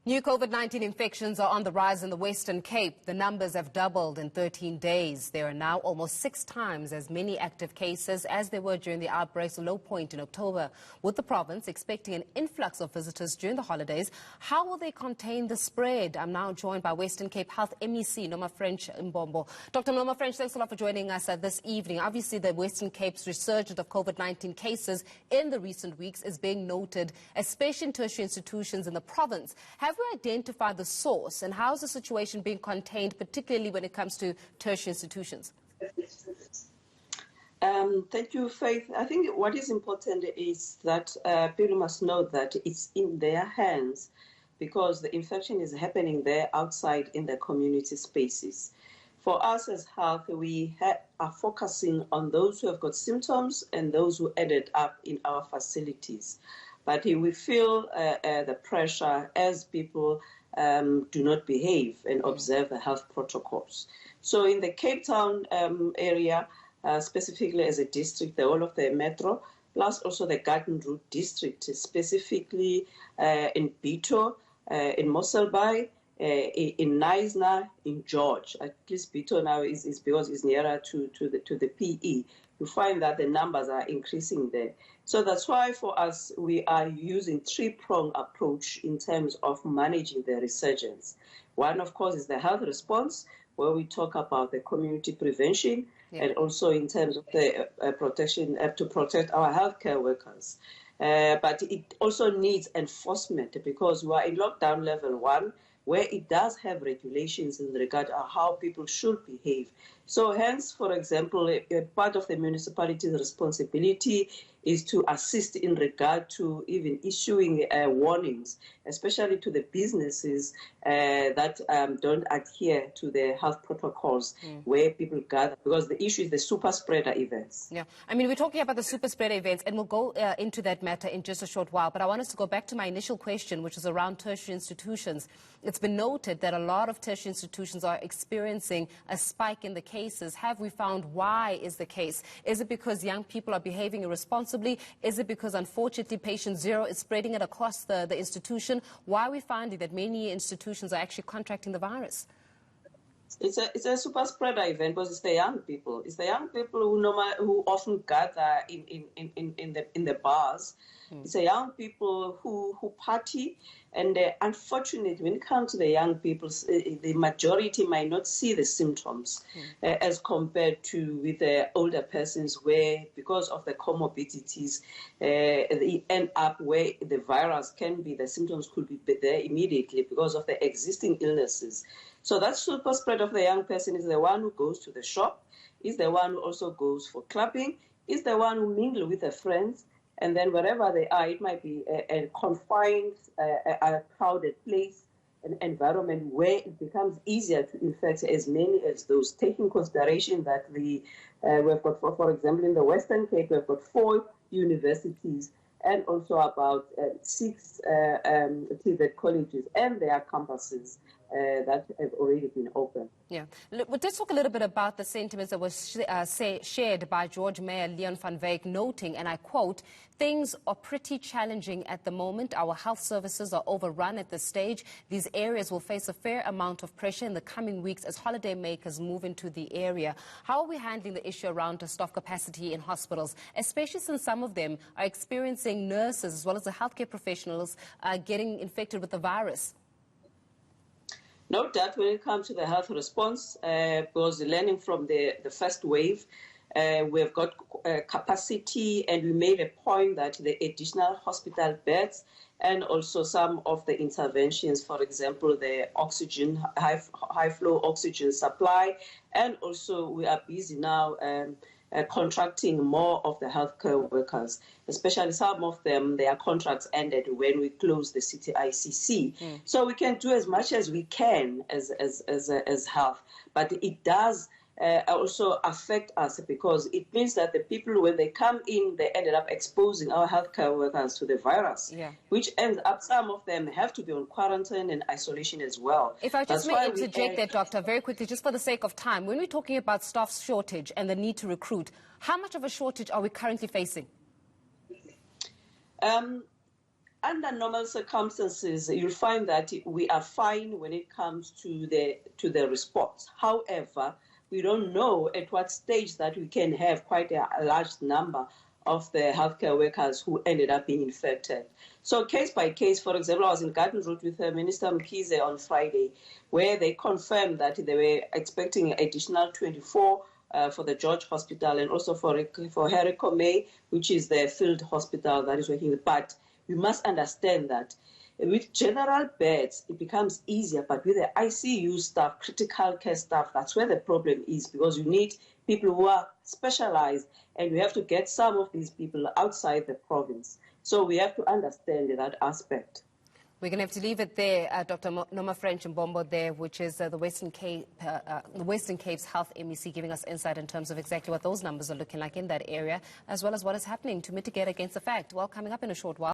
New COVID-19 infections are on the rise in the Western Cape. The numbers have doubled in 13 days. There are now almost 6 times as many active cases as there were during the outbreak's low point in October. With the province expecting an influx of visitors during the holidays, how will they contain the spread? I'm now joined by Western Cape Health MEC, Noma French Mbombo. Dr. Noma French, thanks a lot for joining us this evening. Obviously, the Western Cape's resurgence of COVID-19 cases in the recent weeks is being noted, especially in tertiary institutions in the province. Have we identified the source, and how is the situation being contained, particularly when it comes to tertiary institutions? Thank you, Faith. I think what is important is that people must know that it's in their hands because the infection is happening there outside in the community spaces. For us as health, we are focusing on those who have got symptoms and those who ended up in our facilities. But we feel the pressure as people do not behave and observe the health protocols. So in the Cape Town area, specifically as a district, the whole of the metro, plus also the Garden Route district, specifically in Bito, in Mossel Bay, in Knysna, in George. At least Bito now is because it's nearer to the PE. You find that the numbers are increasing there. So that's why for us, we are using three-pronged approach in terms of managing the resurgence. One, of course, is the health response, where we talk about the community prevention, and also in terms of the protection to protect our healthcare workers. But it also needs enforcement because we are in lockdown level 1, where it does have regulations in regard to how people should behave. So hence, for example, part of the municipality's responsibility is to assist in regard to even issuing warnings, especially to the businesses that don't adhere to the health protocols where people gather, because the issue is the super spreader events. Yeah, I mean, we're talking about the super spreader events, and we'll go into that matter in just a short while. But I want us to go back to my initial question, which is around tertiary institutions. It's been noted that a lot of tertiary institutions are experiencing a spike in the cases. Have we found why is the case? Is it because young people are behaving irresponsibly? Is it because, unfortunately, patient zero is spreading it across the institution? Why are we finding that many institutions are actually contracting the virus? It's a super spreader event because it's the young people. It's the young people who often gather in the bars. It's the young people who party, and unfortunately, when it comes to the young people, the majority might not see the symptoms as compared to with the older persons, where because of the comorbidities, they end up where the virus can be, the symptoms could be there immediately because of the existing illnesses. So that super spread of the young person is the one who goes to the shop, is the one who also goes for clubbing, is the one who mingle with their friends, and then wherever they are, it might be a confined, a crowded place, an environment where it becomes easier to infect as many as those, taking consideration that we've got, for example, in the Western Cape, we've got 4 universities and also about 6 TVET colleges and their campuses that have already been opened. Yeah. Let's talk a little bit about the sentiments that was shared by George Mayor Leon van Wyk, noting, and I quote, "Things are pretty challenging at the moment. Our health services are overrun at this stage. These areas will face a fair amount of pressure in the coming weeks as holiday makers move into the area." How are we handling the issue around the staff capacity in hospitals, especially since some of them are experiencing nurses as well as the healthcare professionals getting infected with the virus? No doubt when it comes to the health response, because learning from the first wave, we've got capacity, and we made a point that the additional hospital beds and also some of the interventions, for example, the oxygen, high flow oxygen supply, and also we are busy now contracting more of the healthcare workers, especially some of them, their contracts ended when we closed the CTICC. So we can do as much as we can as health, but it does also affect us because it means that the people, when they come in, they ended up exposing our healthcare workers to the virus, which ends up, some of them have to be on quarantine and isolation as well. If I just may interject there, Doctor, very quickly, just for the sake of time, when we're talking about staff shortage and the need to recruit, how much of a shortage are we currently facing? under normal circumstances, you'll find that we are fine when it comes to the response. However, we don't know at what stage that we can have quite a large number of the healthcare workers who ended up being infected. So case by case, for example, I was in Garden Route with Minister Mkhize on Friday, where they confirmed that they were expecting additional 24 for the George Hospital and also for Harry Comey, which is the field hospital that is working. But we must understand that with general beds, it becomes easier, but with the ICU staff, critical care staff, that's where the problem is, because you need people who are specialized, and we have to get some of these people outside the province. So we have to understand that aspect. We're going to have to leave it there, Dr. Noma French and Bombo there, which is the Western Cape's Health MEC, giving us insight in terms of exactly what those numbers are looking like in that area, as well as what is happening to mitigate against the fact. Well, coming up in a short while.